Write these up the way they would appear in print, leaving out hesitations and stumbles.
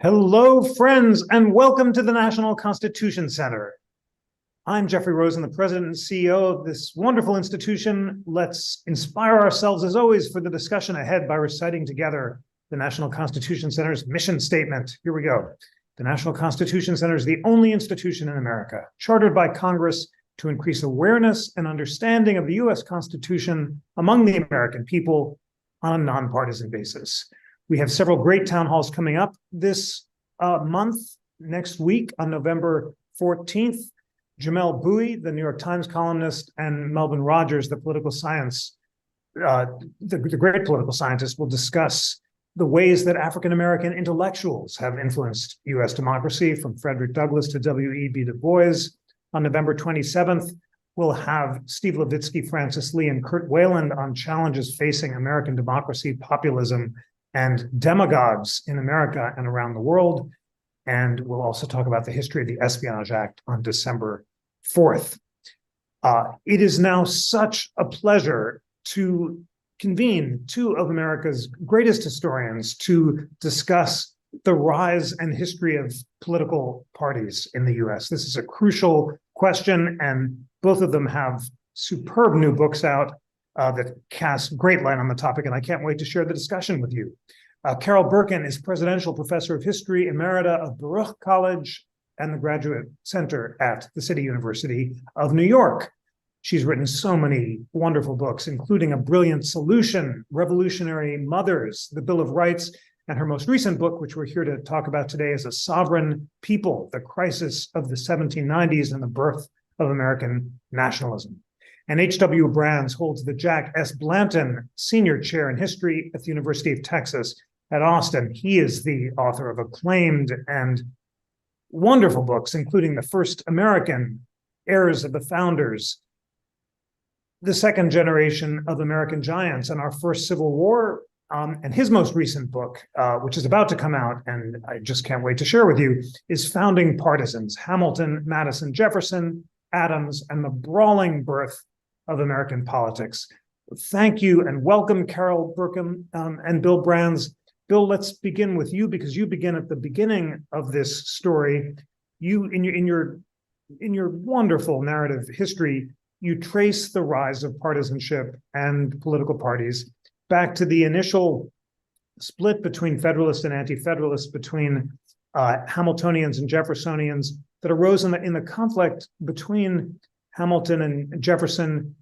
Hello, friends, and welcome to the National Constitution Center. I'm Jeffrey Rosen, the president and CEO of this wonderful institution. Let's inspire ourselves, as always, for the discussion ahead by reciting together the National Constitution Center's mission statement. Here we go. The National Constitution Center is the only institution in America chartered by Congress to increase awareness and understanding of the U.S. Constitution among the American people on a nonpartisan basis. We have several great town halls coming up this month. Next week on November 14th, Jamelle Bouie, the New York Times columnist, and Melvin Rogers, the political science, the great political scientist, will discuss the ways that African-American intellectuals have influenced U.S. democracy, from Frederick Douglass to W.E.B. Du Bois. On November 27th, we'll have Steve Levitsky, Francis Lee, and Kurt Wayland on challenges facing American democracy, populism, and demagogues in America and around the world. And we'll also talk about the history of the Espionage Act on December 4th. It is now such a pleasure to convene two of America's greatest historians to discuss the rise and history of political parties in the US. This is a crucial question, and both of them have superb new books out that cast great light on the topic, and I can't wait to share the discussion with you. Carol Berkin is Presidential Professor of History Emerita of Baruch College and the Graduate Center at the City University of New York. She's written so many wonderful books, including A Brilliant Solution, Revolutionary Mothers, The Bill of Rights, and her most recent book, which we're here to talk about today, is A Sovereign People, The Crisis of the 1790s and the Birth of American Nationalism. And H.W. Brands holds the Jack S. Blanton Senior Chair in History at the University of Texas at Austin. He is the author of acclaimed and wonderful books, including The First American, Heirs of the Founders, The Second Generation of American Giants, and Our First Civil War. And his most recent book, which is about to come out, and I just can't wait to share with you, is Founding Partisans, Hamilton, Madison, Jefferson, Adams, and the Brawling Birth of American Politics. Thank you and welcome, Carol Berkin and Bill Brands. Bill, let's begin with you, because you begin at the beginning of this story. You, in your wonderful narrative history, you trace the rise of partisanship and political parties back to the initial split between Federalists and Anti-Federalists, between Hamiltonians and Jeffersonians, that arose in the conflict between Hamilton and Jefferson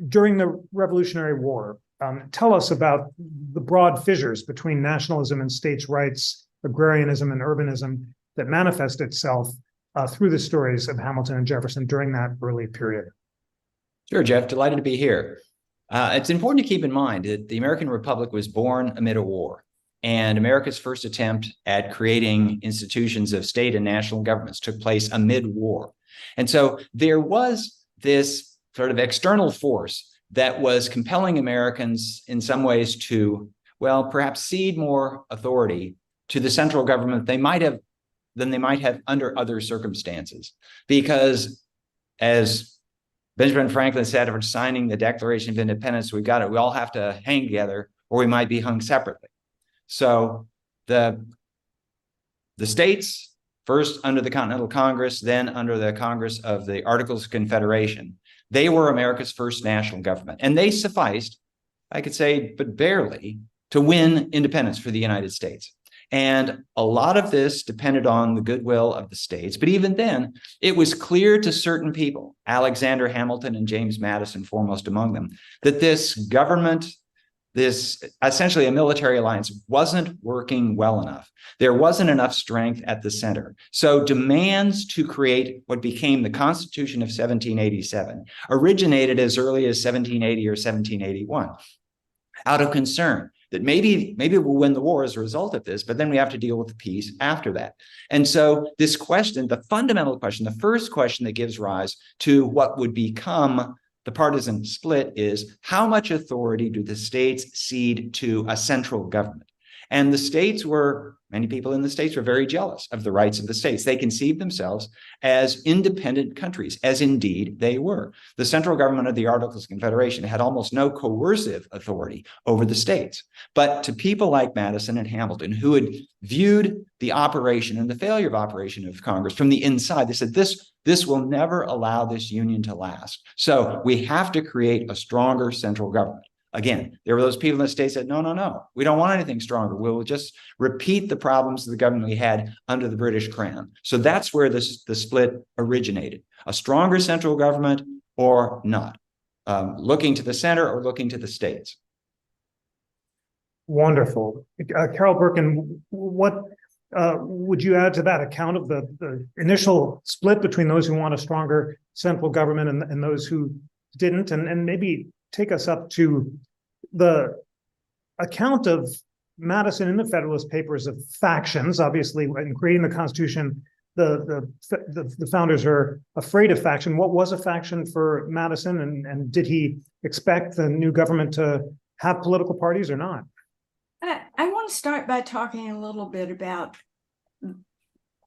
during the Revolutionary War. Tell us about the broad fissures between nationalism and states' rights, agrarianism and urbanism that manifest itself through the stories of Hamilton and Jefferson during that early period. Sure, Jeff, delighted to be here. It's important to keep in mind that the American Republic was born amid a war, and America's first attempt at creating institutions of state and national governments took place amid war. And so there was this sort of external force that was compelling Americans in some ways to, well, perhaps cede more authority to the central government than they might have under other circumstances. Because as Benjamin Franklin said, after signing the Declaration of Independence, we all have to hang together, or we might be hung separately. So the states, first under the Continental Congress, then under the Congress of the Articles of Confederation, they were America's first national government. And they sufficed, I could say, but barely, to win independence for the United States. And a lot of this depended on the goodwill of the states. But even then, it was clear to certain people, Alexander Hamilton and James Madison foremost among them, that this government, this essentially a military alliance, wasn't working well enough. There wasn't enough strength at the center. So demands to create what became the Constitution of 1787 originated as early as 1780 or 1781, out of concern that maybe we'll win the war as a result of this, but then we have to deal with the peace after that. And so this question, the fundamental question, the first question that gives rise to what would become the partisan split is, how much authority do the states cede to a central government? And the states were Many people in the states were very jealous of the rights of the states. They conceived themselves as independent countries, as indeed they were. The central government of the Articles of Confederation had almost no coercive authority over the states. But to people like Madison and Hamilton, who had viewed the operation and the failure of operation of Congress from the inside, they said, this will never allow this union to last. So we have to create a stronger central government. Again, there were those people in the states that said, no, we don't want anything stronger. We'll just repeat the problems of the government we had under the British Crown. So that's where the split originated. A stronger central government or not. Looking to the center or looking to the states. Wonderful. Carol Berkin, what would you add to that account of the initial split between those who want a stronger central government and those who didn't? And maybe take us up to the account of Madison in the Federalist Papers of factions. Obviously, in creating the Constitution, the founders are afraid of faction. What was a faction for Madison, and did he expect the new government to have political parties or not? I want to start by talking a little bit about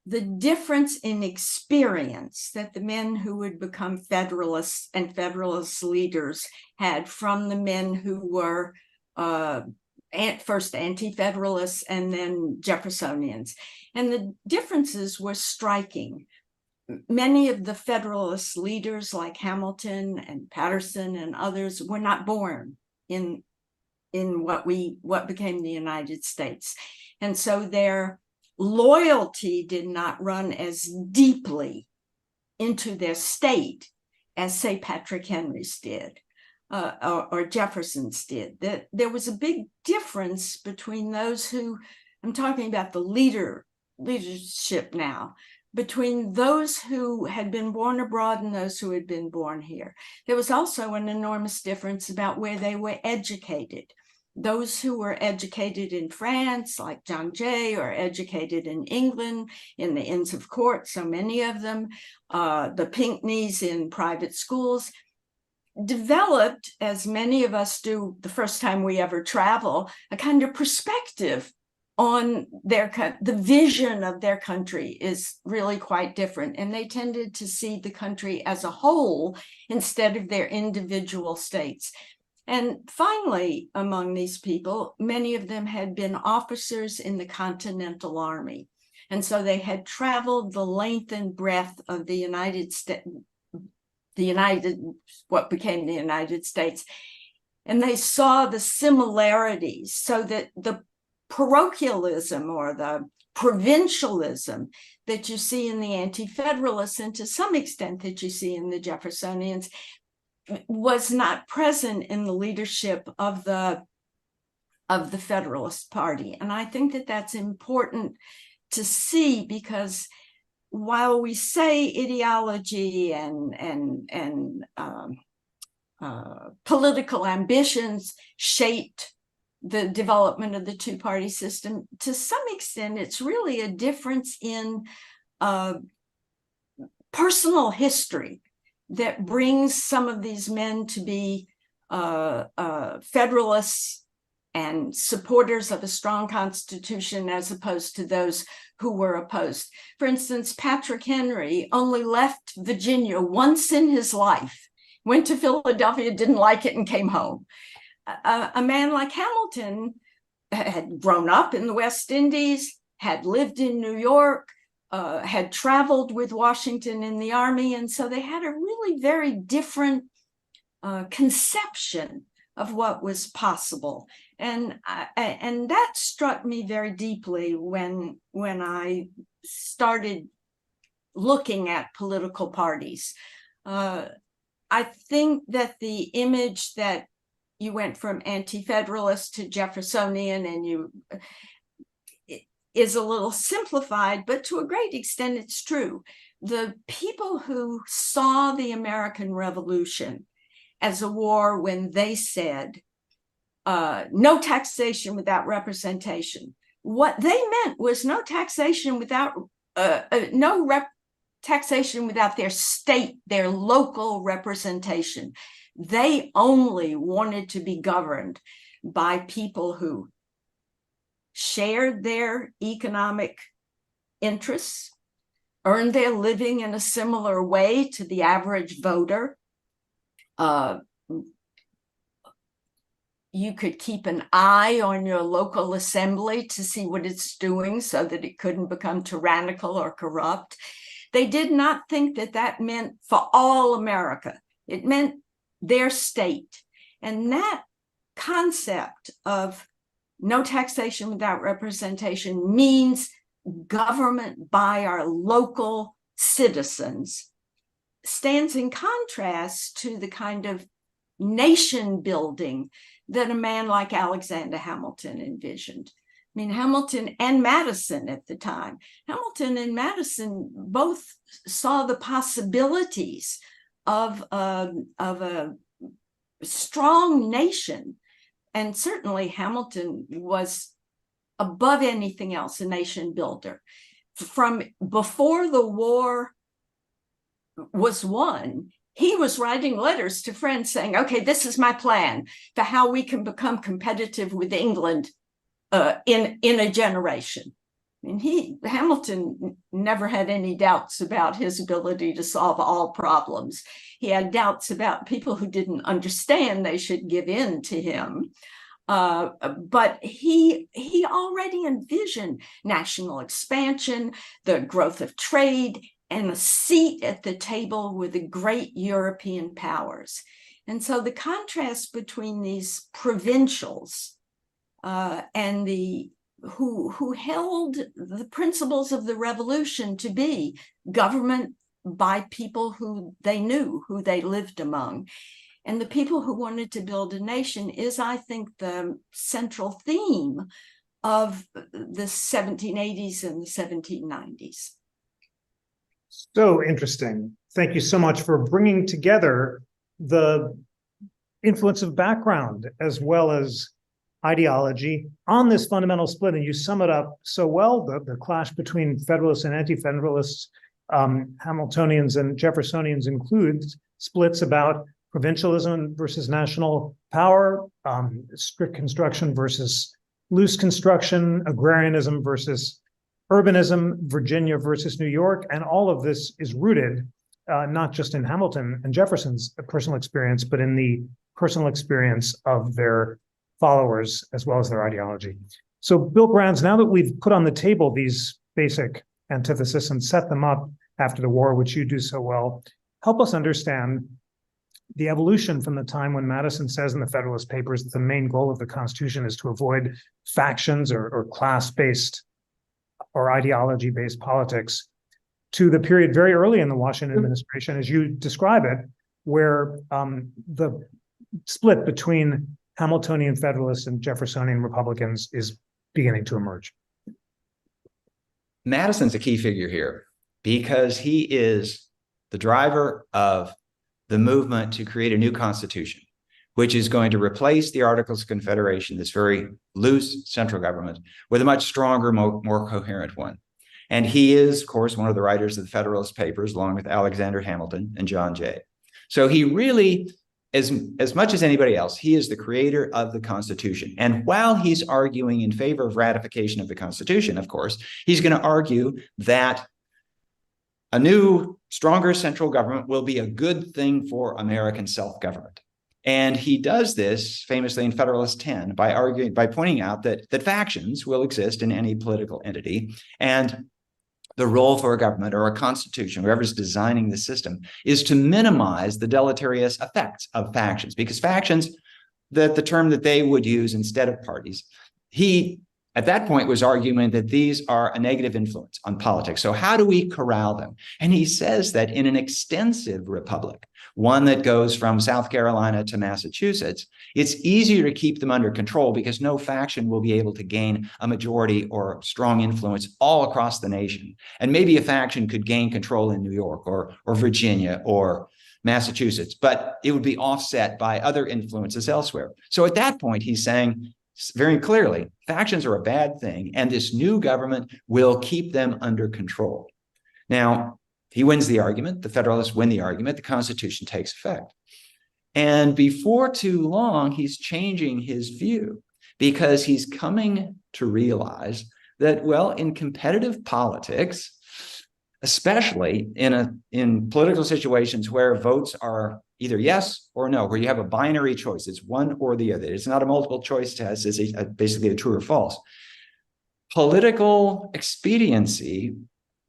the difference in experience that the men who would become Federalists and Federalist leaders had from the men who were first anti-Federalists and then Jeffersonians. And the differences were striking. Many of the Federalist leaders like Hamilton and Patterson and others were not born in what became the United States. And so their loyalty did not run as deeply into their state as, say, Patrick Henry's did, or Jefferson's did. That there was a big difference between those who, I'm talking about the leadership now, between those who had been born abroad and those who had been born here. There was also an enormous difference about where they were educated. Those who were educated in France, like John Jay, or educated in England, in the Inns of Court, so many of them, the Pinckneys in private schools, developed, as many of us do the first time we ever travel, a kind of perspective on the vision of their country is really quite different. And they tended to see the country as a whole instead of their individual states. And finally, among these people, many of them had been officers in the Continental Army. And so they had traveled the length and breadth of the United States, what became the United States. And they saw the similarities, so that the parochialism or the provincialism that you see in the Anti-Federalists, and to some extent that you see in the Jeffersonians, was not present in the leadership of the Federalist Party. And I think that that's important to see, because while we say ideology and political ambitions shaped the development of the two-party system, to some extent, it's really a difference in personal history that brings some of these men to be Federalists and supporters of a strong Constitution, as opposed to those who were opposed. For instance, Patrick Henry only left Virginia once in his life, went to Philadelphia, didn't like it, and came home. A man like Hamilton had grown up in the West Indies, had lived in New York, had traveled with Washington in the army, and so they had a really very different conception of what was possible. And that struck me very deeply when I started looking at political parties. I think that the image that you went from anti-Federalist to Jeffersonian and is a little simplified, but to a great extent it's true. The people who saw the American Revolution as a war when they said, no taxation without representation, what they meant was no taxation without taxation without their state, their local representation. They only wanted to be governed by people who shared their economic interests, earned their living in a similar way to the average voter. You could keep an eye on your local assembly to see what it's doing so that it couldn't become tyrannical or corrupt. They did not think that that meant for all America. It meant their state. And that concept of no taxation without representation means government by our local citizens stands in contrast to the kind of nation building that a man like Alexander Hamilton envisioned. I mean, Hamilton and Madison at the time. Hamilton and Madison both saw the possibilities of a strong nation. And certainly Hamilton was, above anything else, a nation builder. From before the war was won, he was writing letters to friends saying, okay, this is my plan for how we can become competitive with England in a generation. And Hamilton never had any doubts about his ability to solve all problems. He had doubts about people who didn't understand they should give in to him. But he already envisioned national expansion, the growth of trade, and a seat at the table with the great European powers. And so the contrast between these provincials and who held the principles of the revolution to be government by people who they knew, who they lived among, and the people who wanted to build a nation is, I think, the central theme of the 1780s and the 1790s. So interesting. Thank you so much for bringing together the influence of background as well as ideology on this fundamental split. And you sum it up so well, the clash between Federalists and Anti-Federalists, Hamiltonians and Jeffersonians includes splits about provincialism versus national power, strict construction versus loose construction, agrarianism versus urbanism, Virginia versus New York. And all of this is rooted not just in Hamilton and Jefferson's personal experience, but in the personal experience of their followers as well as their ideology. So Bill Brands, now that we've put on the table these basic antitheses and set them up after the war, which you do so well, help us understand the evolution from the time when Madison says in the Federalist Papers that the main goal of the Constitution is to avoid factions or class-based or ideology-based politics, to the period very early in the Washington administration, as you describe it, where the split between Hamiltonian Federalists and Jeffersonian Republicans is beginning to emerge. Madison's a key figure here because he is the driver of the movement to create a new constitution, which is going to replace the Articles of Confederation, this very loose central government, with a much stronger, more coherent one. And he is, of course, one of the writers of the Federalist Papers, along with Alexander Hamilton and John Jay. So he really, as much as anybody else, he is the creator of the Constitution. And while he's arguing in favor of ratification of the Constitution, of course, he's going to argue that a new, stronger central government will be a good thing for American self-government. And he does this famously in Federalist 10 by pointing out that factions will exist in any political entity, and the role for a government or a constitution, whoever's designing the system, is to minimize the deleterious effects of factions, because factions, the term that they would use instead of parties, he at that point was arguing that these are a negative influence on politics. So how do we corral them? And he says that in an extensive republic, one that goes from South Carolina to Massachusetts, it's easier to keep them under control because no faction will be able to gain a majority or strong influence all across the nation. And maybe a faction could gain control in New York or Virginia or Massachusetts, but it would be offset by other influences elsewhere. So at that point, he's saying very clearly, factions are a bad thing, and this new government will keep them under control. Now, he wins the argument, the Federalists win the argument, the Constitution takes effect. And before too long, he's changing his view, because he's coming to realize that, well, in competitive politics, especially in political situations where votes are either yes or no, where you have a binary choice, it's one or the other. It's not a multiple choice test, it's basically a true or false. Political expediency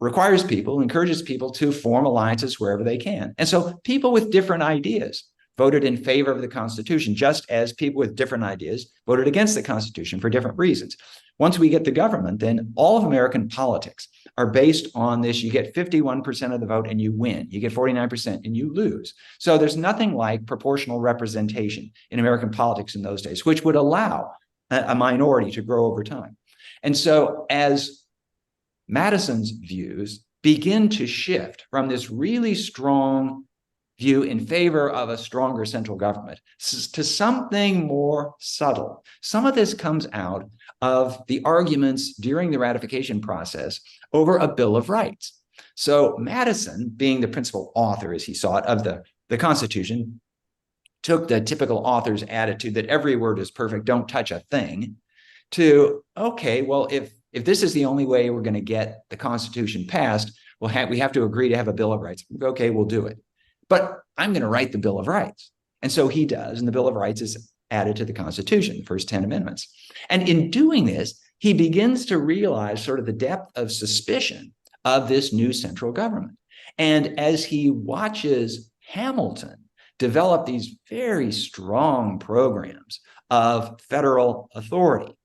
encourages people to form alliances wherever they can. And so people with different ideas voted in favor of the Constitution, just as people with different ideas voted against the Constitution for different reasons. Once we get the government, then all of American politics are based on this. You get 51% of the vote and you win. You get 49% and you lose. So there's nothing like proportional representation in American politics in those days, which would allow a minority to grow over time. And so as Madison's views begin to shift from this really strong view in favor of a stronger central government to something more subtle. Some of this comes out of the arguments during the ratification process over a Bill of Rights. So Madison, being the principal author, as he saw it, of the Constitution, took the typical author's attitude that every word is perfect, don't touch a thing, to, okay, well, if this is the only way we're going to get the Constitution passed, we have to agree to have a Bill of Rights. Okay, we'll do it. But I'm going to write the Bill of Rights. And so he does, and the Bill of Rights is added to the Constitution, the first 10 amendments. And in doing this, he begins to realize sort of the depth of suspicion of this new central government. And as he watches Hamilton develop these very strong programs of federal authority,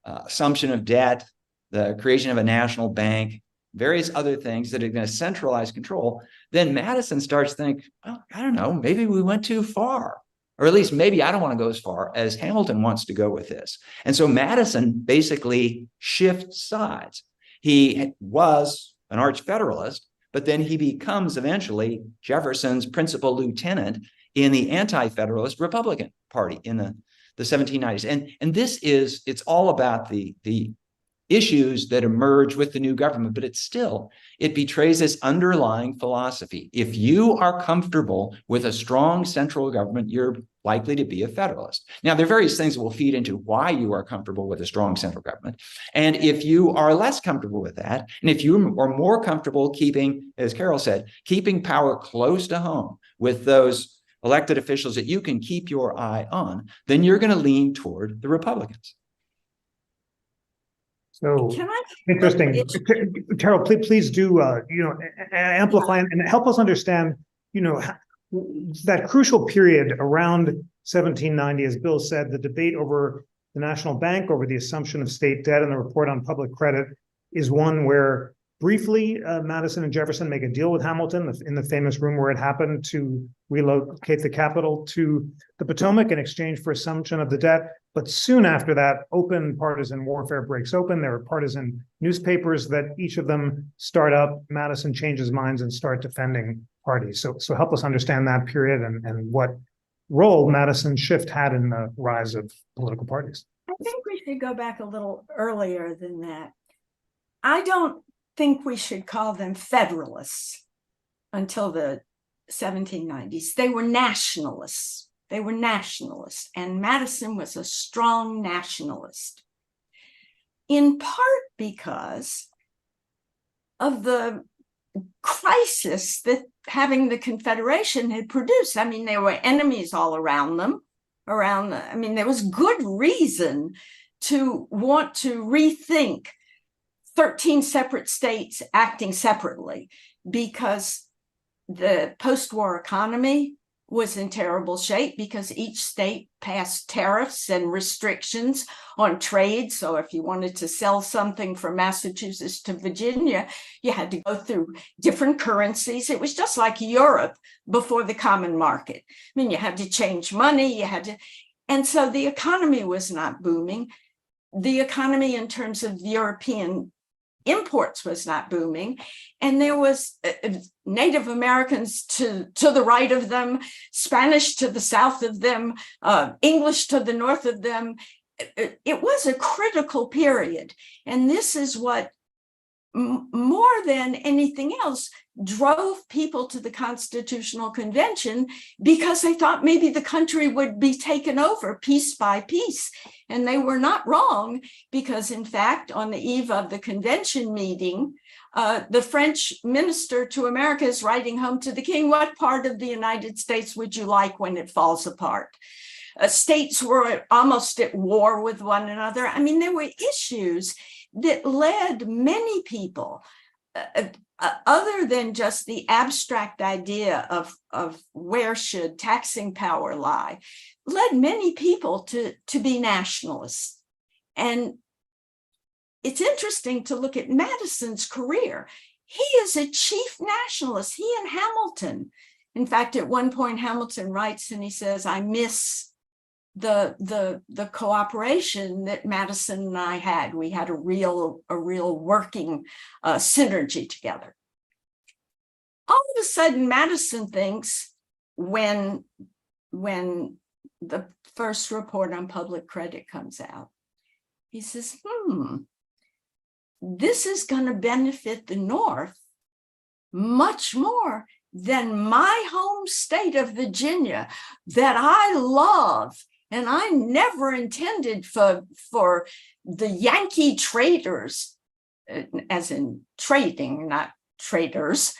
assumption of debt, the creation of a national bank, various other things that are going to centralize control, then Madison starts to think, well, I don't know, maybe we went too far. Or at least maybe I don't want to go as far as Hamilton wants to go with this. And so Madison basically shifts sides. He was an arch federalist, but then he becomes eventually Jefferson's principal lieutenant in the anti-federalist Republican Party in the 1790s. And this is, it's all about the issues that emerge with the new government, but it betrays this underlying philosophy. If you are comfortable with a strong central government, you're likely to be a federalist. Now, there are various things that will feed into why you are comfortable with a strong central government. And if you are less comfortable with that, and if you are more comfortable keeping, as Carol said, keeping power close to home with those elected officials that you can keep your eye on, then you're going to lean toward the Republicans. So interesting. Carol, please do, amplify and help us understand, that crucial period around 1790, as Bill said, the debate over the national bank, over the assumption of state debt and the report on public credit is one where briefly Madison and Jefferson make a deal with Hamilton in the famous room where it happened to relocate the capital to the Potomac in exchange for assumption of the debt. But soon after that, open partisan warfare breaks open. There are partisan newspapers that each of them start up. Madison changes minds and start defending parties. So help us understand that period and what role Madison's shift had in the rise of political parties. I think we should go back a little earlier than that. I don't think we should call them Federalists until the 1790s. They were nationalists. They were nationalists, and Madison was a strong nationalist, in part because of the crisis that having the Confederation had produced. I mean, there were enemies all around them. There was good reason to want to rethink 13 separate states acting separately, because the post-war economy was in terrible shape because each state passed tariffs and restrictions on trade. So if you wanted to sell something from Massachusetts to Virginia, you had to go through different currencies. It was just like Europe before the common market. You had to change money, and so the economy was not booming. The economy in terms of European imports was not booming, and there was Native Americans to the right of them, Spanish to the south of them, English to the north of them. It was a critical period, and this is what more than anything else, drove people to the Constitutional Convention because they thought maybe the country would be taken over piece by piece. And they were not wrong, because in fact, on the eve of the convention meeting, the French minister to America is writing home to the king, what part of the United States would you like when it falls apart? States were almost at war with one another. I mean, there were issues that led many people, other than just the abstract idea of where should taxing power lie, led many people to be nationalists. And it's interesting to look at Madison's career. He is a chief nationalist, he and Hamilton. In fact, at one point, Hamilton writes and he says, I miss the cooperation that Madison and I had. We had a real working synergy together. All of a sudden, Madison thinks when the first report on public credit comes out, he says, this is going to benefit the North much more than my home state of Virginia that I love. And I never intended for the Yankee traders, as in trading, not traders,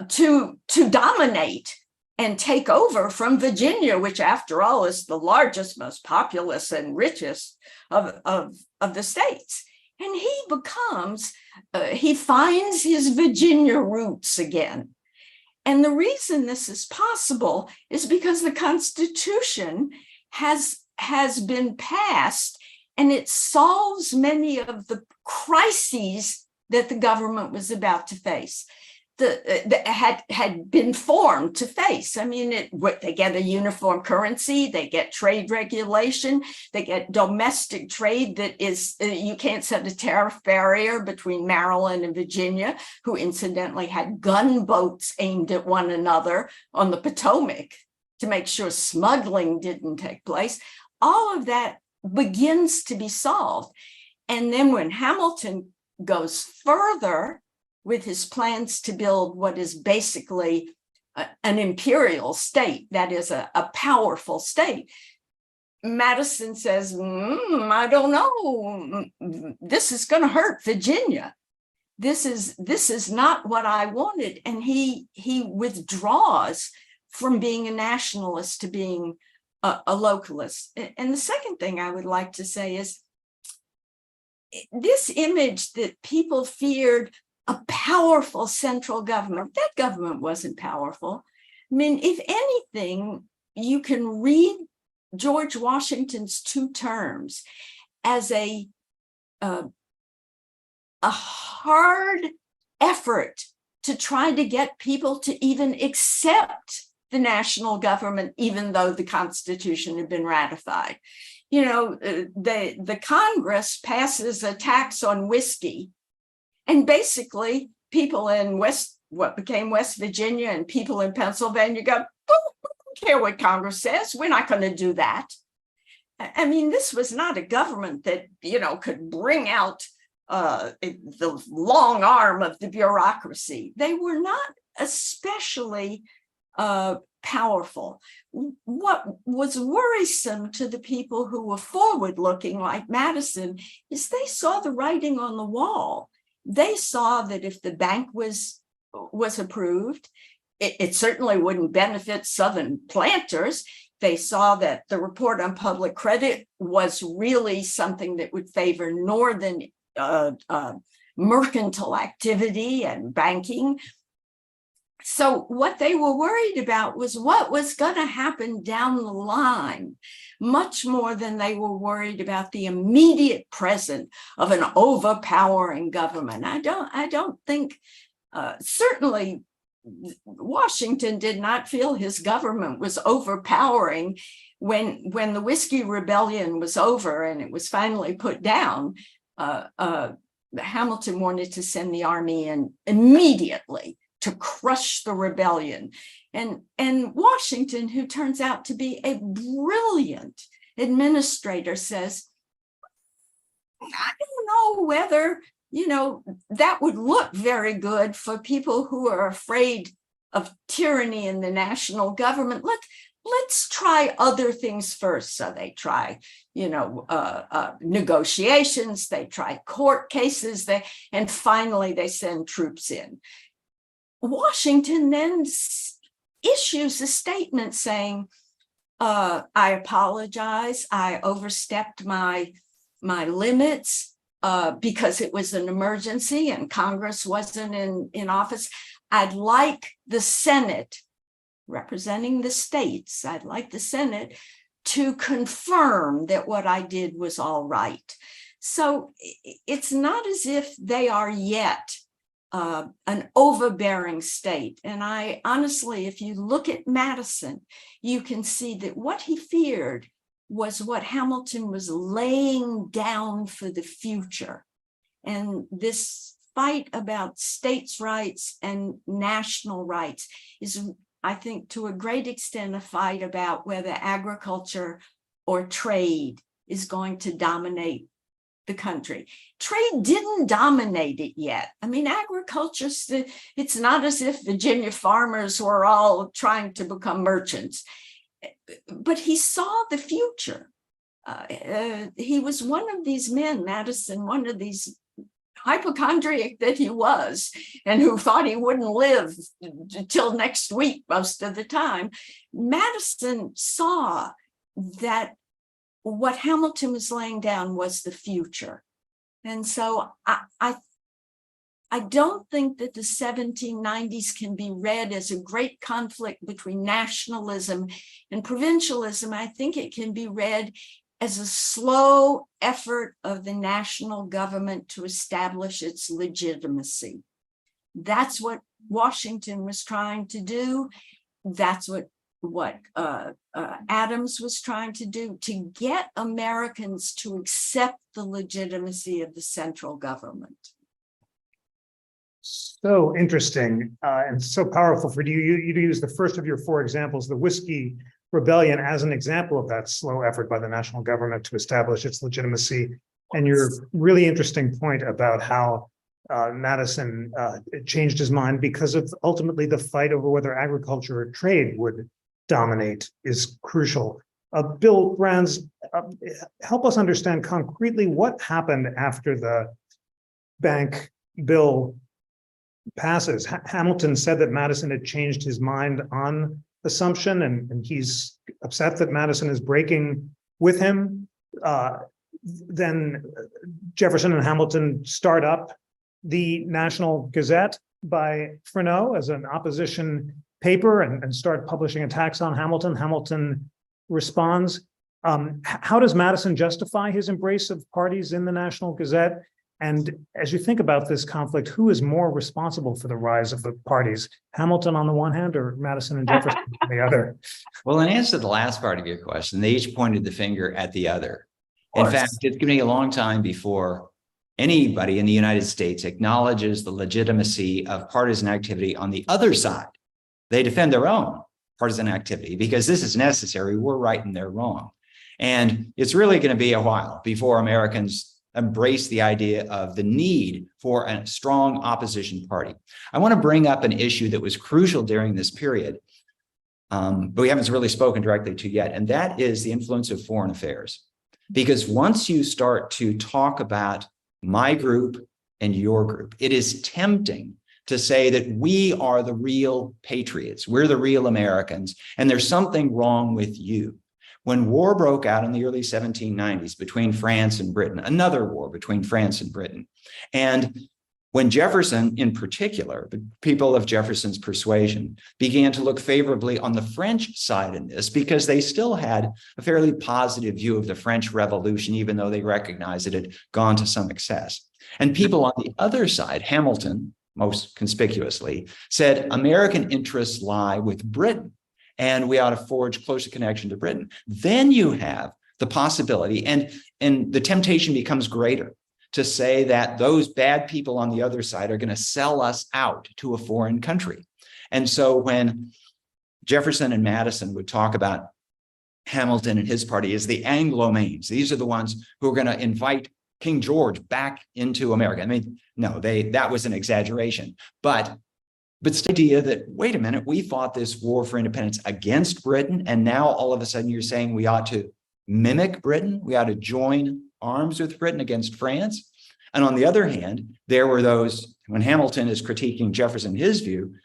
to dominate and take over from Virginia, which after all is the largest, most populous and richest of the states. And he becomes, he finds his Virginia roots again. And the reason this is possible is because the Constitution has been passed, and it solves many of the crises that the government was about to face, that had been formed to face. I mean, they get a uniform currency, they get trade regulation, they get domestic trade that is, you can't set a tariff barrier between Maryland and Virginia, who incidentally had gunboats aimed at one another on the Potomac to make sure smuggling didn't take place. All of that begins to be solved. And then when Hamilton goes further with his plans to build what is basically an imperial state, that is a powerful state, Madison says, I don't know, this is going to hurt Virginia. This is not what I wanted. And he withdraws from being a nationalist to being a localist. And the second thing I would like to say is this image that people feared a powerful central government. That government wasn't powerful. I mean, if anything, you can read George Washington's 2 terms as a hard effort to try to get people to even accept the national government, even though the Constitution had been ratified. You know, the Congress passes a tax on whiskey, and basically people in what became West Virginia and people in Pennsylvania go, oh, we don't care what Congress says, we're not going to do that. I mean, this was not a government that, you know, could bring out the long arm of the bureaucracy. They were not especially powerful. What was worrisome to the people who were forward-looking, like Madison, is they saw the writing on the wall. They saw that if the bank was approved, it certainly wouldn't benefit Southern planters. They saw that the report on public credit was really something that would favor Northern mercantile activity and banking. So what they were worried about was what was going to happen down the line, much more than they were worried about the immediate present of an overpowering government. I don't think, certainly Washington did not feel his government was overpowering when the Whiskey Rebellion was over and it was finally put down. Hamilton wanted to send the army in immediately to crush the rebellion. And Washington, who turns out to be a brilliant administrator, says, I don't know whether, that would look very good for people who are afraid of tyranny in the national government. Let's try other things first. So they try, negotiations, they try court cases, and finally they send troops in. Washington then issues a statement saying, I apologize, I overstepped my limits because it was an emergency and Congress wasn't in office. I'd like the Senate, representing the states, I'd like the Senate to confirm that what I did was all right. So it's not as if they are yet an overbearing state. And I honestly, if you look at Madison, you can see that what he feared was what Hamilton was laying down for the future. And this fight about states' rights and national rights is, I think, to a great extent, a fight about whether agriculture or trade is going to dominate the country. Trade didn't dominate it yet. I mean, agriculture, it's not as if Virginia farmers were all trying to become merchants, but he saw the future. He was one of these men, Madison, one of these hypochondriac that he was, and who thought he wouldn't live till next week most of the time. Madison saw that what Hamilton was laying down was the future. And so I don't think that the 1790s can be read as a great conflict between nationalism and provincialism. I think it can be read as a slow effort of the national government to establish its legitimacy. That's what Washington was trying to do. That's what Adams was trying to do, to get Americans to accept the legitimacy of the central government. So interesting and so powerful for you. You use the first of your four examples, the Whiskey Rebellion, as an example of that slow effort by the national government to establish its legitimacy. And your really interesting point about how Madison changed his mind because of ultimately the fight over whether agriculture or trade would dominate is crucial. Bill Brands, help us understand concretely what happened after the bank bill passes. Hamilton said that Madison had changed his mind on assumption, and he's upset that Madison is breaking with him. Then Jefferson and Hamilton start up the National Gazette by Freneau as an opposition paper and start publishing attacks on Hamilton. Hamilton responds. How does Madison justify his embrace of parties in the National Gazette? And as you think about this conflict, who is more responsible for the rise of the parties? Hamilton on the one hand, or Madison and Jefferson on the other? Well, in answer to the last part of your question, they each pointed the finger at the other. In fact, it's going to be a long time before anybody in the United States acknowledges the legitimacy of partisan activity on the other side. They defend their own partisan activity because this is necessary. We're right and they're wrong. And it's really going to be a while before Americans embrace the idea of the need for a strong opposition party. I want to bring up an issue that was crucial during this period, but we haven't really spoken directly to yet, and that is the influence of foreign affairs. Because once you start to talk about my group and your group, it is tempting to say that we are the real patriots, we're the real Americans, and there's something wrong with you. When war broke out in the early 1790s between France and Britain, another war between France and Britain, and when Jefferson, in particular, the people of Jefferson's persuasion, began to look favorably on the French side in this because they still had a fairly positive view of the French Revolution, even though they recognized it had gone to some excess. And people on the other side, Hamilton, most conspicuously, said American interests lie with Britain, and we ought to forge closer connection to Britain. Then you have the possibility, and the temptation becomes greater, to say that those bad people on the other side are going to sell us out to a foreign country. And so when Jefferson and Madison would talk about Hamilton and his party as the Anglo-Manes, these are the ones who are going to invite King George back into America. I mean, no, that was an exaggeration, but it's the idea that, wait a minute, we fought this war for independence against Britain, and now all of a sudden you're saying we ought to mimic Britain, we ought to join arms with Britain against France. And on the other hand, there were those, when Hamilton is critiquing Jefferson, his view,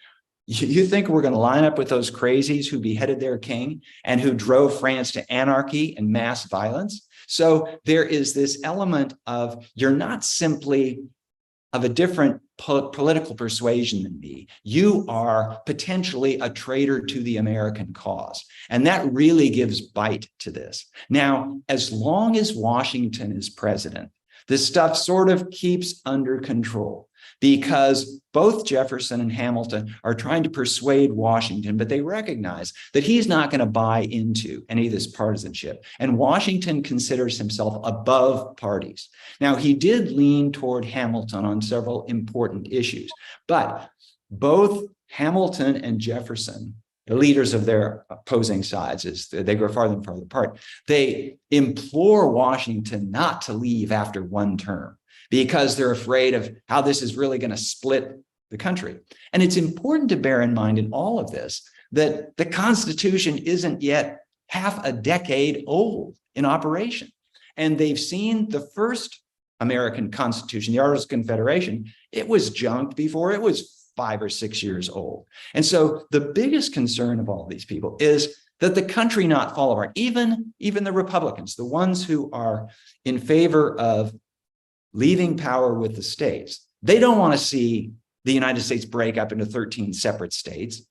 you think we're going to line up with those crazies who beheaded their king and who drove France to anarchy and mass violence? So there is this element of, you're not simply of a different political persuasion than me. You are potentially a traitor to the American cause. And that really gives bite to this. Now, as long as Washington is president, this stuff sort of keeps under control, because both Jefferson and Hamilton are trying to persuade Washington, but they recognize that he's not going to buy into any of this partisanship. And Washington considers himself above parties. Now, he did lean toward Hamilton on several important issues, but both Hamilton and Jefferson, the leaders of their opposing sides, as they go farther and farther apart, they implore Washington not to leave after one term, because they're afraid of how this is really going to split the country. And it's important to bear in mind in all of this that the Constitution isn't yet half a decade old in operation. And they've seen the first American Constitution, the Articles of Confederation, it was junked before it was 5 or 6 years old. And so the biggest concern of all these people is that the country not fall apart. Even the Republicans, the ones who are in favor of leaving power with the states, they don't want to see the United States break up into 13 separate states.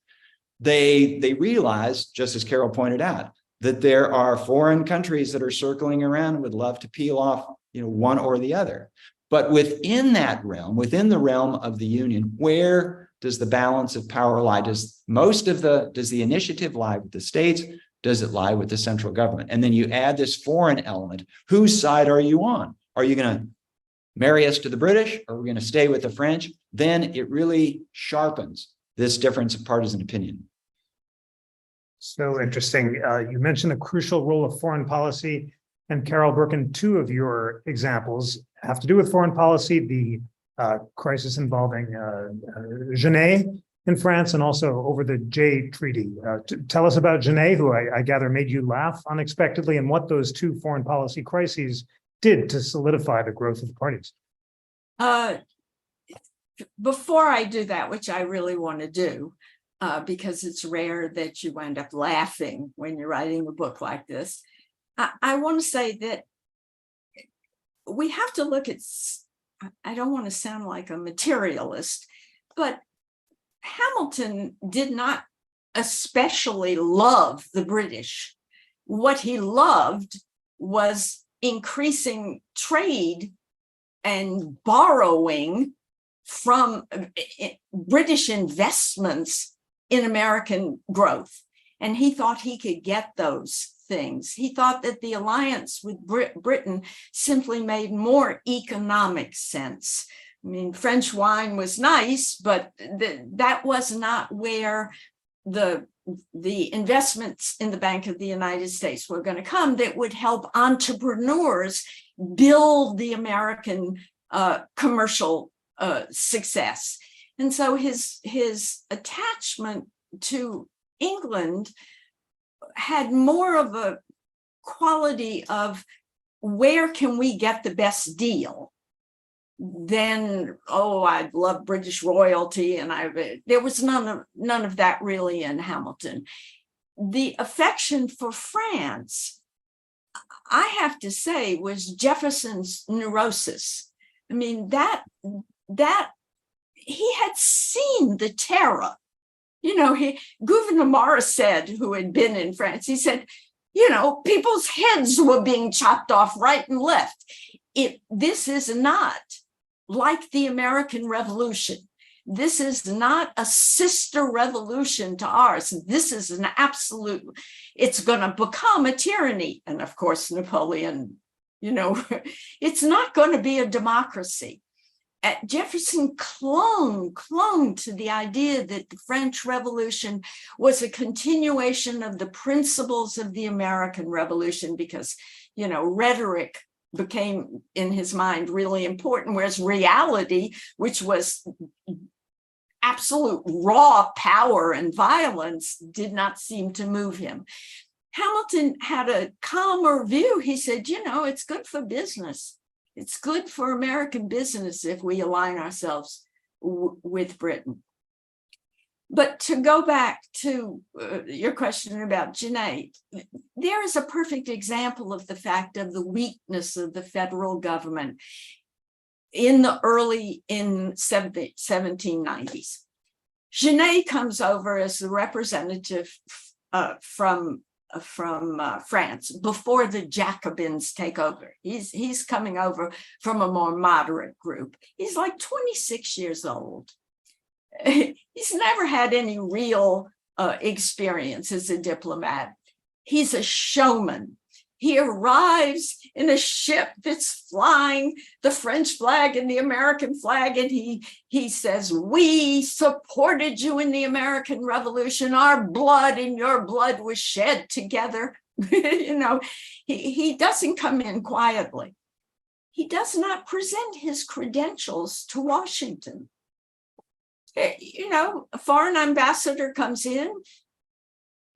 They realize, just as Carol pointed out, that there are foreign countries that are circling around and would love to peel off, one or the other. But within that realm, within the realm of the Union, where does the balance of power lie? Does the initiative lie with the states? Does it lie with the central government? And then you add this foreign element. Whose side are you on? Are you going to marry us to the British, or are we going to stay with the French? Then it really sharpens this difference of partisan opinion. So interesting. You mentioned the crucial role of foreign policy, and Carol Berkin, two of your examples have to do with foreign policy, the crisis involving Genet in France, and also over the Jay Treaty. Tell us about Genet, who I gather made you laugh unexpectedly, and what those two foreign policy crises did to solidify the growth of the parties. Before I do that, which I really want to do, because it's rare that you wind up laughing when you're writing a book like this, I want to say that we have to look at, I don't want to sound like a materialist, but Hamilton did not especially love the British. What he loved was increasing trade and borrowing from British investments in American growth. And he thought he could get those things. He thought that the alliance with Britain simply made more economic sense. I mean, French wine was nice, but that was not where the investments in the Bank of the United States were going to come that would help entrepreneurs build the American commercial success. And so his attachment to England had more of a quality of where can we get the best deal than, oh, I love British royalty, and there was none of that really in Hamilton. The affection for France, I have to say, was Jefferson's neurosis. I mean, that he had seen the terror. Gouverneur Morris said, who had been in France, he said, people's heads were being chopped off right and left. This is not like the American Revolution. This is not a sister revolution to ours. This is an absolute, it's going to become a tyranny. And of course, Napoleon, it's not going to be a democracy. Jefferson clung to the idea that the French Revolution was a continuation of the principles of the American Revolution, because, rhetoric became in his mind really important, whereas reality, which was absolute raw power and violence, did not seem to move him. Hamilton had a calmer view. He said, it's good for business. It's good for American business if we align ourselves with Britain. But to go back to your question about Genet, there is a perfect example of the fact of the weakness of the federal government in the 1790s. Genet comes over as the representative from France before the Jacobins take over. He's coming over from a more moderate group. He's like 26 years old. He's never had any real experience as a diplomat. He's a showman. He arrives in a ship that's flying the French flag and the American flag, and he says, "We supported you in the American Revolution. Our blood and your blood was shed together." He doesn't come in quietly. He does not present his credentials to Washington. A foreign ambassador comes in.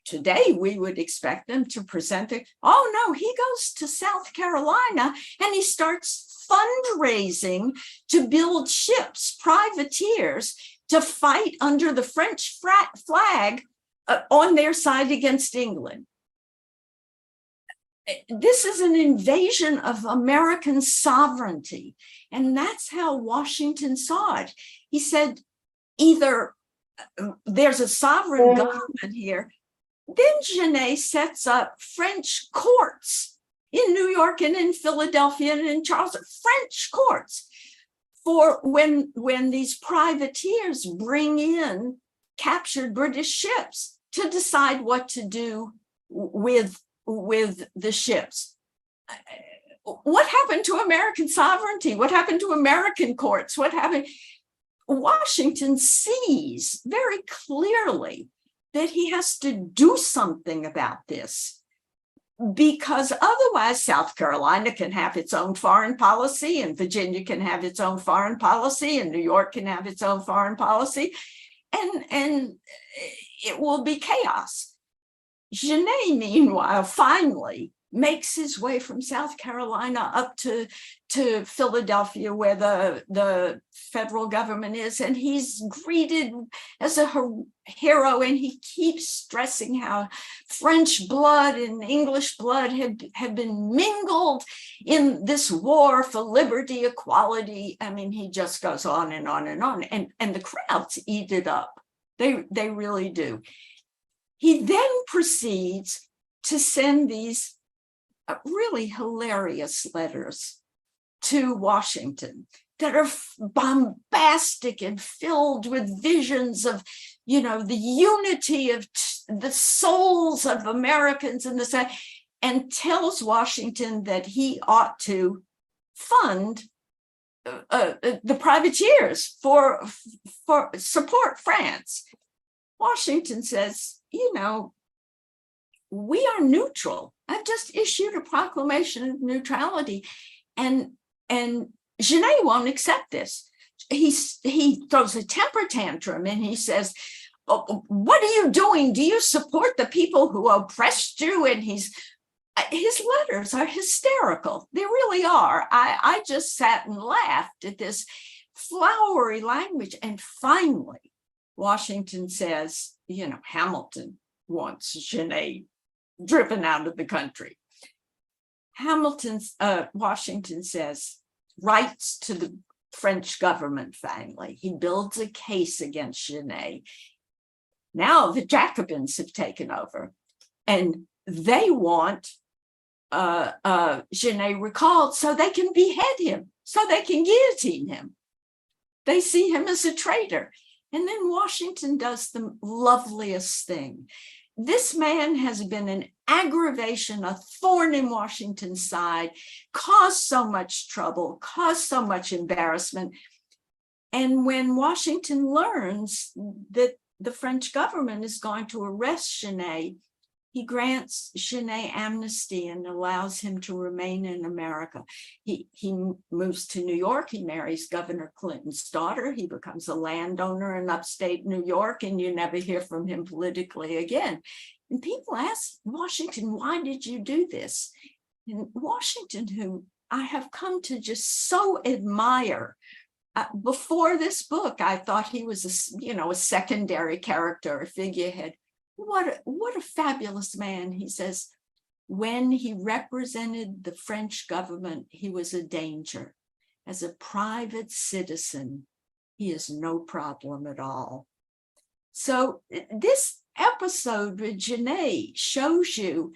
Today, we would expect them to present it. Oh, no, he goes to South Carolina and he starts fundraising to build ships, privateers, to fight under the French flag on their side against England. This is an invasion of American sovereignty. And that's how Washington saw it. He said, either there's a sovereign government here. Then Genet sets up French courts in New York and in Philadelphia and in Charleston, French courts, for when these privateers bring in captured British ships to decide what to do with the ships. What happened to American sovereignty? What happened to American courts? What happened? Washington sees very clearly that he has to do something about this, because otherwise South Carolina can have its own foreign policy, and Virginia can have its own foreign policy, and New York can have its own foreign policy, and it will be chaos. Genet, meanwhile, finally makes his way from South Carolina up to Philadelphia, where the federal government is, and he's greeted as a hero, and he keeps stressing how French blood and English blood have been mingled in this war for liberty, equality. I mean, he just goes on and on and on, and the crowds eat it up. They really do. He then proceeds to send these really hilarious letters to Washington that are bombastic and filled with visions of, the unity of the souls of Americans in the and tells Washington that he ought to fund the privateers for support France. Washington says, we are neutral. I've just issued a proclamation of neutrality, and Genet won't accept this. He throws a temper tantrum and he says, "Oh, what are you doing? Do you support the people who oppressed you?" And his letters are hysterical. They really are. I just sat and laughed at this flowery language. And finally, Washington says, Hamilton wants Genet driven out of the country. Washington writes to the French government finally. He builds a case against Genet. Now the Jacobins have taken over, and they want Genet recalled so they can behead him, so they can guillotine him. They see him as a traitor. And then Washington does the loveliest thing. This man has been an aggravation, a thorn in Washington's side, caused so much trouble, caused so much embarrassment. And when Washington learns that the French government is going to arrest Genet, he grants Genet amnesty and allows him to remain in America. He moves to New York. He marries Governor Clinton's daughter. He becomes a landowner in upstate New York, and you never hear from him politically again. And people ask Washington, why did you do this? And Washington, who I have come to just so admire, before this book, I thought he was a secondary character, a figurehead. What a fabulous man. He says, when he represented the French government, he was a danger. As a private citizen, he is no problem at all. So this episode with Genet shows you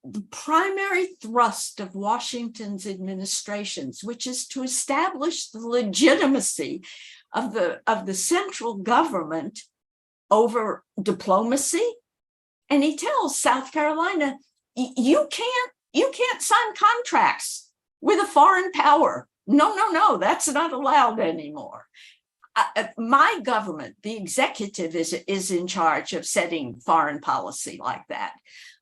the primary thrust of Washington's administrations, which is to establish the legitimacy of the central government over diplomacy. And he tells South Carolina, you can't sign contracts with a foreign power. No, that's not allowed anymore. My government, the executive, is in charge of setting foreign policy like that.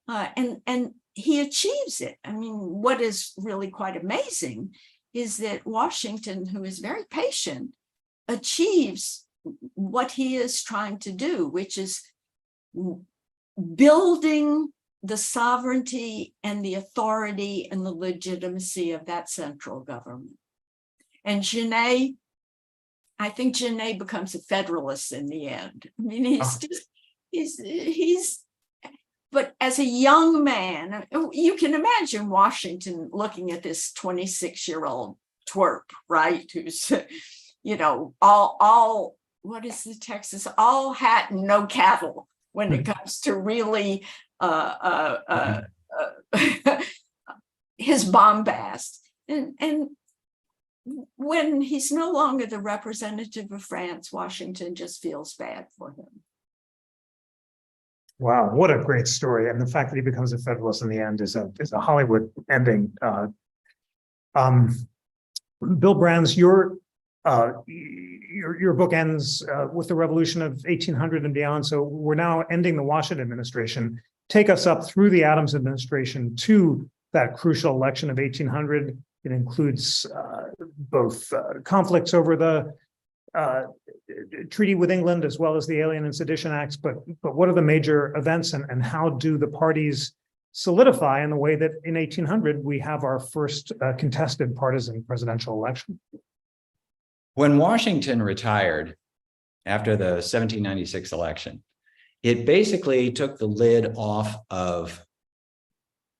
And he achieves it. I mean, what is really quite amazing is that Washington, who is very patient, achieves what he is trying to do, which is building the sovereignty and the authority and the legitimacy of that central government. And Genet, I think Genet becomes a federalist in the end. I mean, but as a young man, you can imagine Washington looking at this 26-year-old twerp, right? Who's, all what is the Texas? All hat and no cattle when it comes to really his bombast. And when he's no longer the representative of France, Washington just feels bad for him. Wow, what a great story. And the fact that he becomes a Federalist in the end is a Hollywood ending. Bill Brands, your book ends with the revolution of 1800 and beyond. So we're now ending the Washington administration. Take us up through the Adams administration to that crucial election of 1800. It includes both conflicts over the treaty with England as well as the Alien and Sedition Acts. But what are the major events, and how do the parties solidify in the way that in 1800 we have our first contested partisan presidential election? When Washington retired after the 1796 election, it basically took the lid off of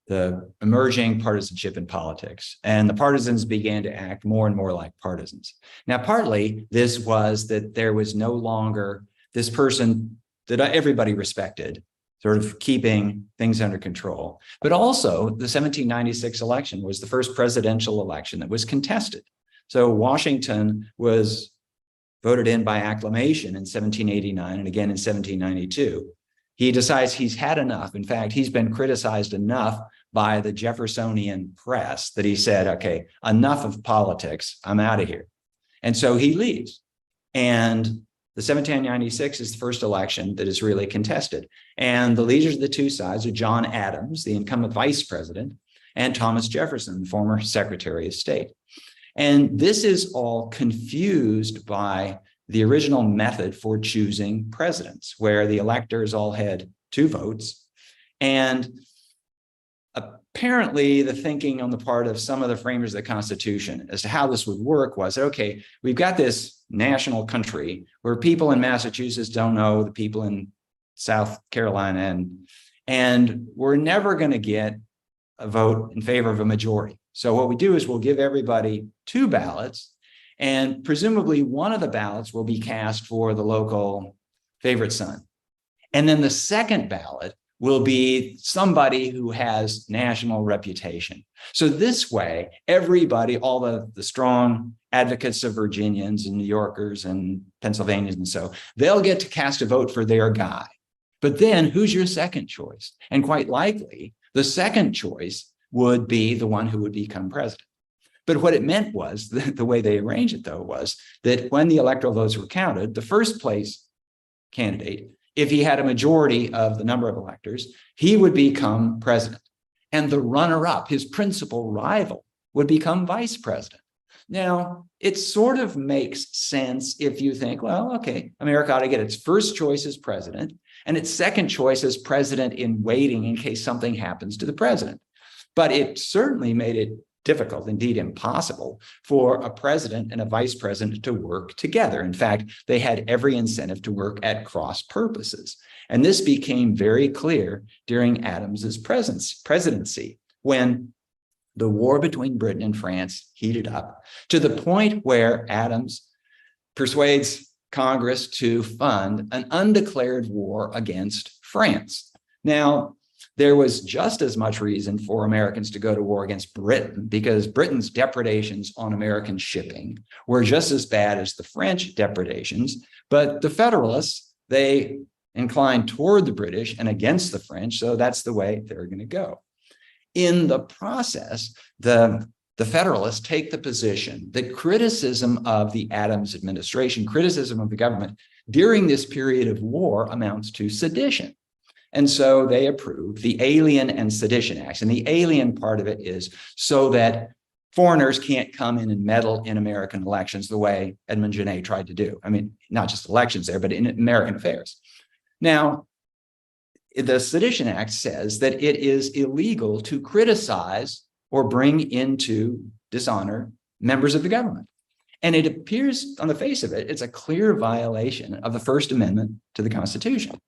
the emerging partisanship in politics, and the partisans began to act more and more like partisans. Now, partly this was that there was no longer this person that everybody respected, sort of keeping things under control. But also the 1796 election was the first presidential election that was contested. So Washington was voted in by acclamation in 1789 and again in 1792. He decides he's had enough. In fact, he's been criticized enough by the Jeffersonian press that he said, okay, enough of politics, I'm out of here. And so he leaves. And the 1796 is the first election that is really contested. And the leaders of the two sides are John Adams, the incumbent vice president, and Thomas Jefferson, the former Secretary of State. And this is all confused by the original method for choosing presidents, where the electors all had 2 votes. And apparently the thinking on the part of some of the framers of the Constitution as to how this would work was, okay, we've got this national country where people in Massachusetts don't know the people in South Carolina, and we're never going to get a vote in favor of a majority. So what we do is we'll give everybody 2 ballots, and presumably one of the ballots will be cast for the local favorite son. And then the second ballot will be somebody who has national reputation. So this way, everybody, all the strong advocates of Virginians and New Yorkers and Pennsylvanians and so, they'll get to cast a vote for their guy. But then who's your second choice? And quite likely, the second choice would be the one who would become president. But what it meant was, the way they arranged it though, was that when the electoral votes were counted, the first place candidate if he had a majority of the number of electors, he would become president. And the runner-up, his principal rival, would become vice president. Now, it sort of makes sense if you think, well, okay, America ought to get its first choice as president and its second choice as president in waiting in case something happens to the president. But it certainly made it difficult, indeed impossible, for a president and a vice president to work together. In fact, they had every incentive to work at cross purposes. And this became very clear during Adams's presidency, when the war between Britain and France heated up to the point where Adams persuades Congress to fund an undeclared war against France. Now, there was just as much reason for Americans to go to war against Britain, because Britain's depredations on American shipping were just as bad as the French depredations. But the Federalists, they inclined toward the British and against the French, so that's the way they're going to go. In the process, the Federalists take the position that criticism of the Adams administration, criticism of the government during this period of war amounts to sedition. And so they approve the Alien and Sedition Acts. And the alien part of it is so that foreigners can't come in and meddle in American elections the way Edmund Genet tried to do. I mean, not just elections there, but in American affairs. Now, the Sedition Act says that it is illegal to criticize or bring into dishonor members of the government. And it appears on the face of it, it's a clear violation of the First Amendment to the Constitution.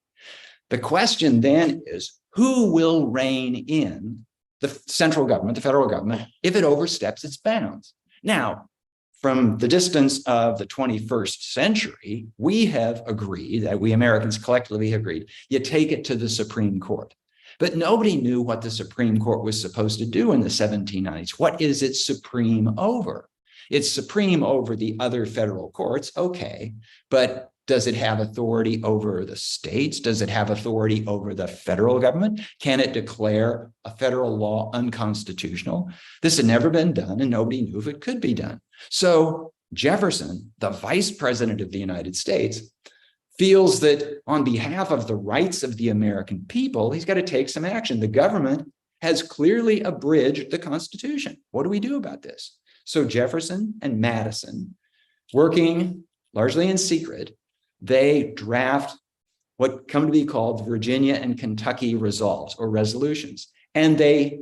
The question then is, who will rein in the central government, the federal government, if it oversteps its bounds? Now, from the distance of the 21st century, we have agreed, that we Americans collectively agreed, you take it to the Supreme Court. But nobody knew what the Supreme Court was supposed to do in the 1790s. What is it supreme over? It's supreme over the other federal courts, okay, but does it have authority over the states? Does it have authority over the federal government? Can it declare a federal law unconstitutional? This had never been done, and nobody knew if it could be done. So Jefferson, the vice president of the United States, feels that on behalf of the rights of the American people, he's got to take some action. The government has clearly abridged the Constitution. What do we do about this? So Jefferson and Madison, working largely in secret, they draft what come to be called Virginia and Kentucky resolves or resolutions. And they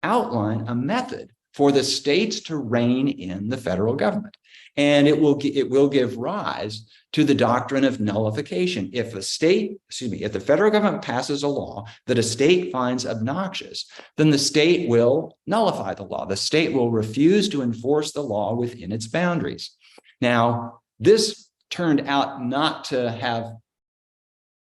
outline a method for the states to rein in the federal government. And it will give rise to the doctrine of nullification. If the federal government passes a law that a state finds obnoxious, then the state will nullify the law. The state will refuse to enforce the law within its boundaries. Now, this turned out not to have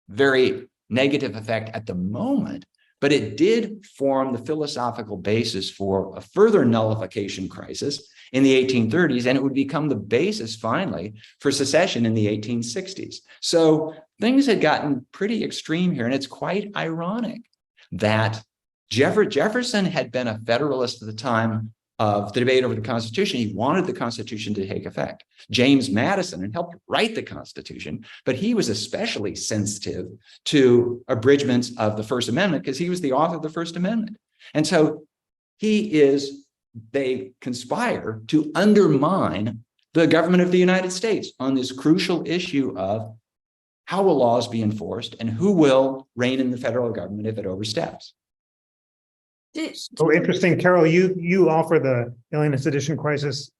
very negative effect at the moment, but it did form the philosophical basis for a further nullification crisis in the 1830s, and it would become the basis finally for secession in the 1860s. So things had gotten pretty extreme here, and it's quite ironic that Jefferson had been a Federalist at the time of the debate over the Constitution. He wanted the Constitution to take effect. James Madison had helped write the Constitution, but he was especially sensitive to abridgments of the First Amendment because he was the author of the First Amendment. And so they conspire to undermine the government of the United States on this crucial issue of how will laws be enforced and who will rein in the federal government if it oversteps. So interesting, Carol, you offer the Alien and Sedition crisis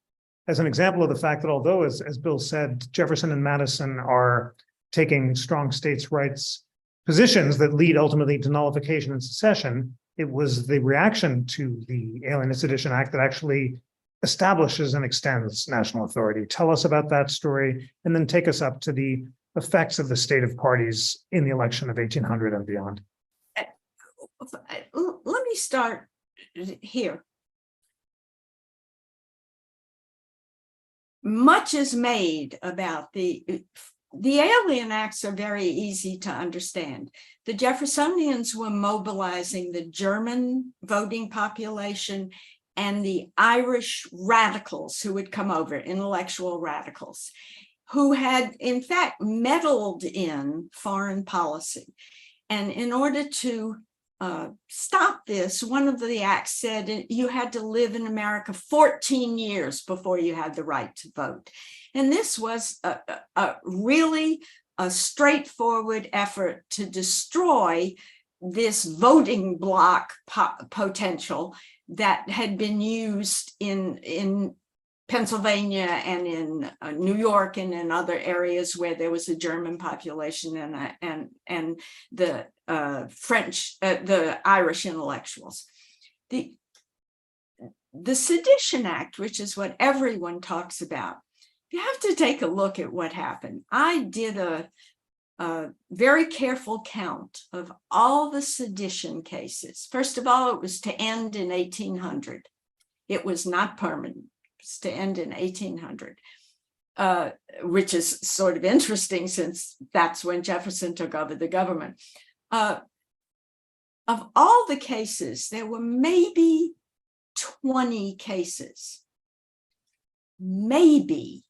as an example of the fact that although, as Bill said, Jefferson and Madison are taking strong states' rights positions that lead ultimately to nullification and secession, it was the reaction to the Alien and Sedition Act that actually establishes and extends national authority. Tell us about that story, and then take us up to the effects of the state of parties in the election of 1800 and beyond. Let me start here. Much is made about the Alien Acts are very easy to understand. The Jeffersonians were mobilizing the German voting population and the Irish radicals who would come over, intellectual radicals. who had in fact meddled in foreign policy. And in order to stop this, one of the acts said you had to live in America 14 years before you had the right to vote. And this was really a straightforward effort to destroy this voting bloc potential that had been used in Pennsylvania and in New York and in other areas where there was a German population and the French, the Irish intellectuals. The Sedition Act, which is what everyone talks about, you have to take a look at what happened. I did a very careful count of all the sedition cases. First of all, it was to end in 1800. It was not permanent. It was to end in 1800, which is sort of interesting since that's when Jefferson took over the government. Of all the cases, there were maybe 20 cases. Maybe.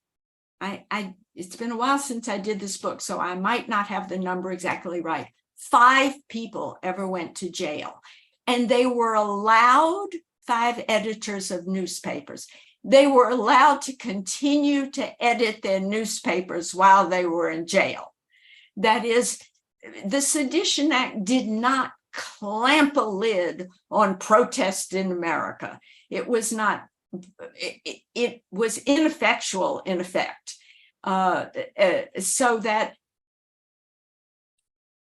It's been a while since I did this book, so I might not have the number exactly right. 5 people ever went to jail, and they were allowed, 5 editors of newspapers, they were allowed to continue to edit their newspapers while they were in jail. That is, the Sedition Act did not clamp a lid on protest in America. It was not, it was ineffectual in effect. So that,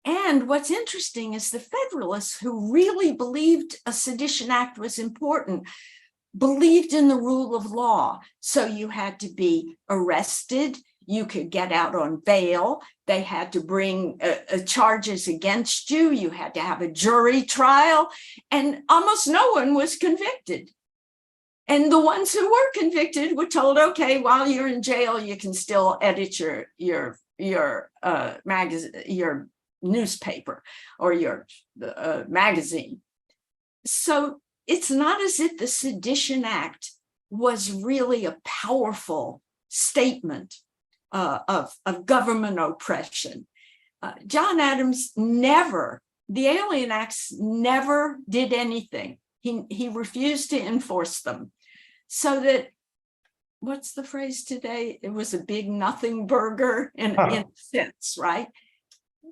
and what's interesting is the Federalists, who really believed a Sedition Act was important, believed in the rule of law. So you had to be arrested, you could get out on bail, they had to bring charges against you, you had to have a jury trial, and almost no one was convicted. And the ones who were convicted were told, okay, while you're in jail, you can still edit your magazine, your newspaper or your magazine. So it's not as if the Sedition Act was really a powerful statement of government oppression. John Adams never, the Alien Acts never did anything. He refused to enforce them. So that, what's the phrase today? It was a big nothing burger in a sense, right?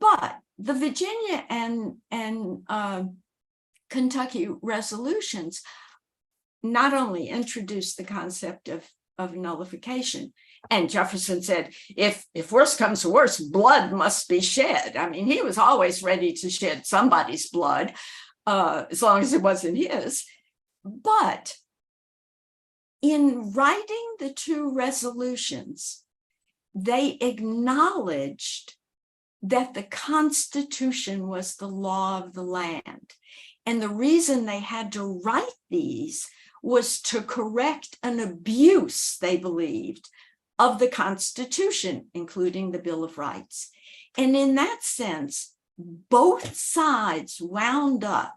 But the Virginia and Kentucky resolutions not only introduced the concept of nullification, and Jefferson said, if worse comes to worse, blood must be shed. I mean, he was always ready to shed somebody's blood, as long as it wasn't his. But in writing the 2 resolutions, they acknowledged that the Constitution was the law of the land. And the reason they had to write these was to correct an abuse, they believed, of the Constitution, including the Bill of Rights. And in that sense, both sides wound up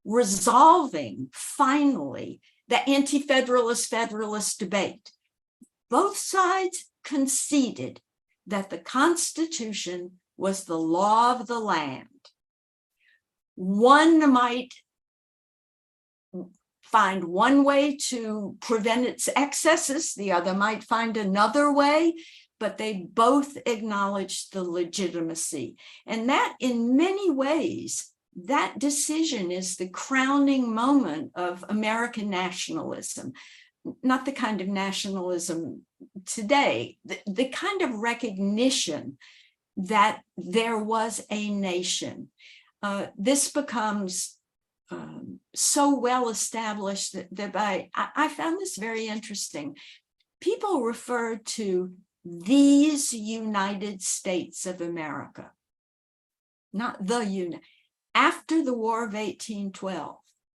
resolving finally the anti-federalist federalist debate. Both sides conceded that the Constitution was the law of the land. One might find one way to prevent its excesses, the other might find another way, but they both acknowledged the legitimacy. And that, in many ways, that decision is the crowning moment of American nationalism, not the kind of nationalism today, the kind of recognition that there was a nation. This becomes so well established that I found this very interesting. People refer to these United States of America, not the United. After the War of 1812,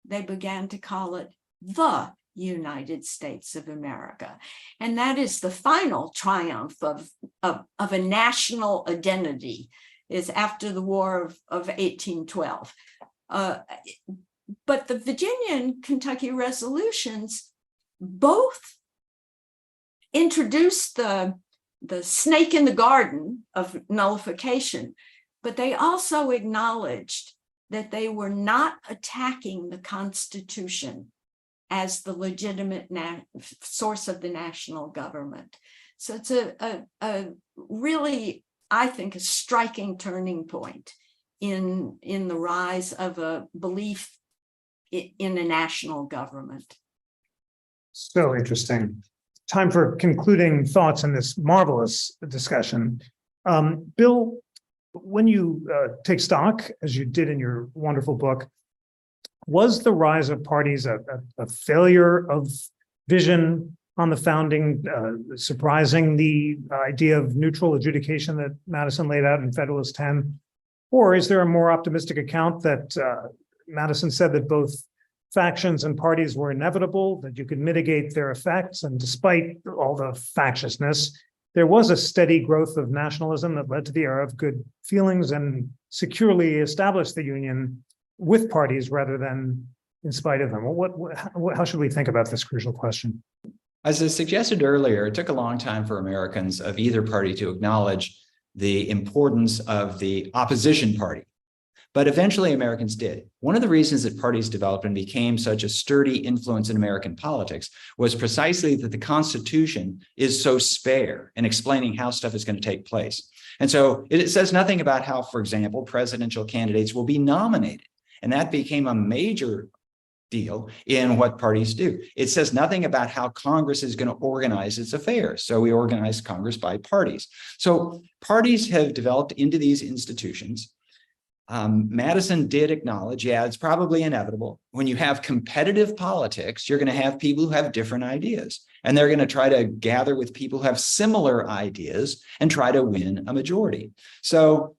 they began to call it the United States of America. And that is the final triumph of a national identity, is after the War of 1812. But the Virginia and Kentucky resolutions both introduced the the snake in the garden of nullification, but they also acknowledged that they were not attacking the Constitution as the legitimate source of the national government. So it's a really, I think, a striking turning point in the rise of a belief in a national government. So interesting. Time for concluding thoughts in this marvelous discussion. Bill, when you take stock, as you did in your wonderful book, was the rise of parties a failure of vision on the founding, surprising the idea of neutral adjudication that Madison laid out in Federalist 10? Or is there a more optimistic account that Madison said that both factions and parties were inevitable, that you could mitigate their effects, and despite all the factiousness, there was a steady growth of nationalism that led to the era of good feelings and securely established the Union with parties rather than in spite of them? How should we think about this crucial question? As I suggested earlier, it took a long time for Americans of either party to acknowledge the importance of the opposition party. But eventually Americans did. One of the reasons that parties developed and became such a sturdy influence in American politics was precisely that the Constitution is so spare in explaining how stuff is going to take place. And so it says nothing about how, for example, presidential candidates will be nominated. And that became a major deal in what parties do. It says nothing about how Congress is going to organize its affairs. So we organize Congress by parties. So parties have developed into these institutions. Madison did acknowledge, yeah, it's probably inevitable. When you have competitive politics, you're going to have people who have different ideas, and they're going to try to gather with people who have similar ideas and try to win a majority. So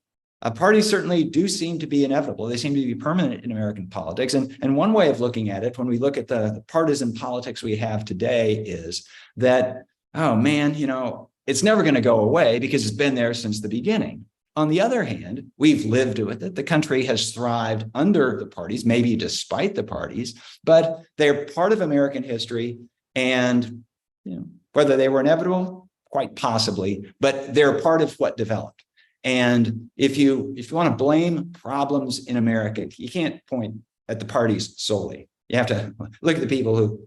parties certainly do seem to be inevitable. They seem to be permanent in American politics. And one way of looking at it, when we look at the partisan politics we have today, is that, oh man, you know, it's never going to go away because it's been there since the beginning. On the other hand, we've lived with it. The country has thrived under the parties, maybe despite the parties, but they're part of American history. And you know, whether they were inevitable, quite possibly, but they're part of what developed. And if you want to blame problems in America, you can't point at the parties solely. You have to look at the people who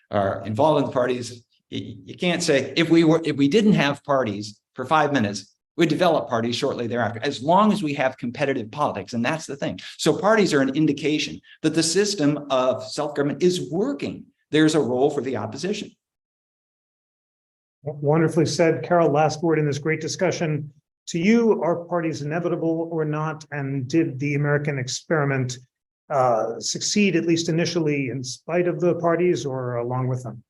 are involved in the parties. You can't say if we didn't have parties for 5 minutes, we'd develop parties shortly thereafter, as long as we have competitive politics. And that's the thing. So parties are an indication that the system of self-government is working. There's a role for the opposition. Wonderfully said. Carol, last word in this great discussion. To you, are parties inevitable or not? And did the American experiment succeed, at least initially, in spite of the parties or along with them?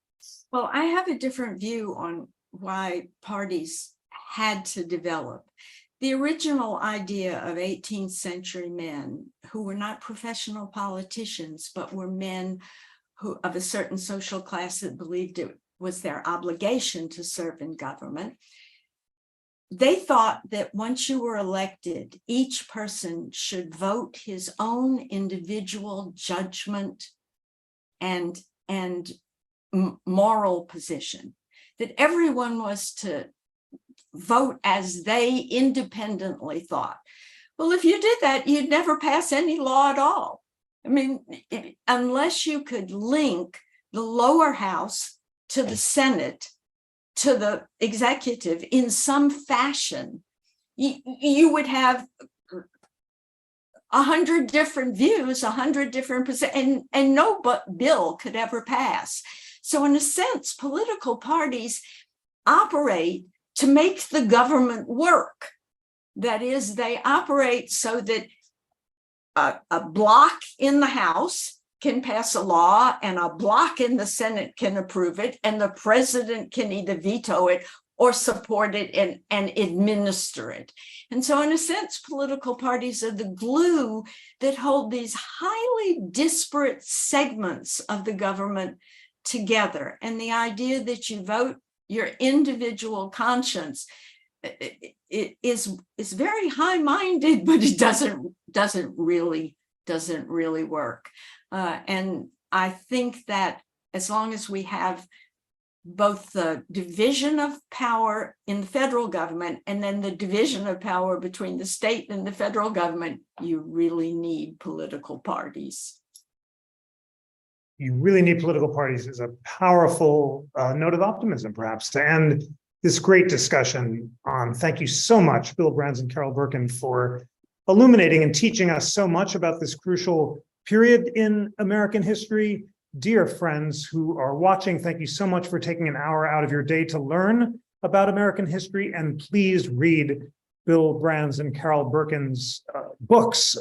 Well, I have a different view on why parties had to develop. The original idea of 18th century men who were not professional politicians, but were men who of a certain social class that believed it was their obligation to serve in government. They thought that once you were elected, each person should vote his own individual judgment and moral position, that everyone was to vote as they independently thought. Well, if you did that, you'd never pass any law at all. I mean, unless you could link the lower house to the Senate, to the executive in some fashion, you would have 100 different views, 100 different positions, and no bill could ever pass. So in a sense, political parties operate to make the government work. That is, they operate so that a block in the House can pass a law and a block in the Senate can approve it, and the president can either veto it or support it and administer it. And so in a sense, political parties are the glue that hold these highly disparate segments of the government together. And the idea that you vote your individual conscience is very high-minded, but it doesn't really work. And I think that as long as we have both the division of power in the federal government and then the division of power between the state and the federal government, you really need political parties. You really need political parties is a powerful note of optimism, perhaps, to end this great discussion on. Thank you so much, Bill Brands and Carol Berkin, for illuminating and teaching us so much about this crucial period in American history. Dear friends who are watching, thank you so much for taking an hour out of your day to learn about American history, and please read Bill Brands and Carol Berkin's books,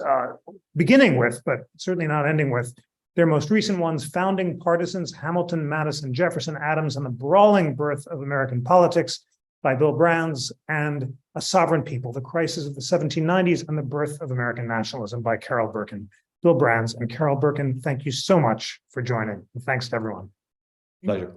beginning with, but certainly not ending with, their most recent ones, Founding Partisans, Hamilton, Madison, Jefferson, Adams, and the Brawling Birth of American Politics by Bill Brands, and A Sovereign People, the Crises of the 1790s and the Birth of American Nationalism by Carol Berkin. Bill Brands and Carol Berkin, thank you so much for joining. And thanks to everyone. Pleasure.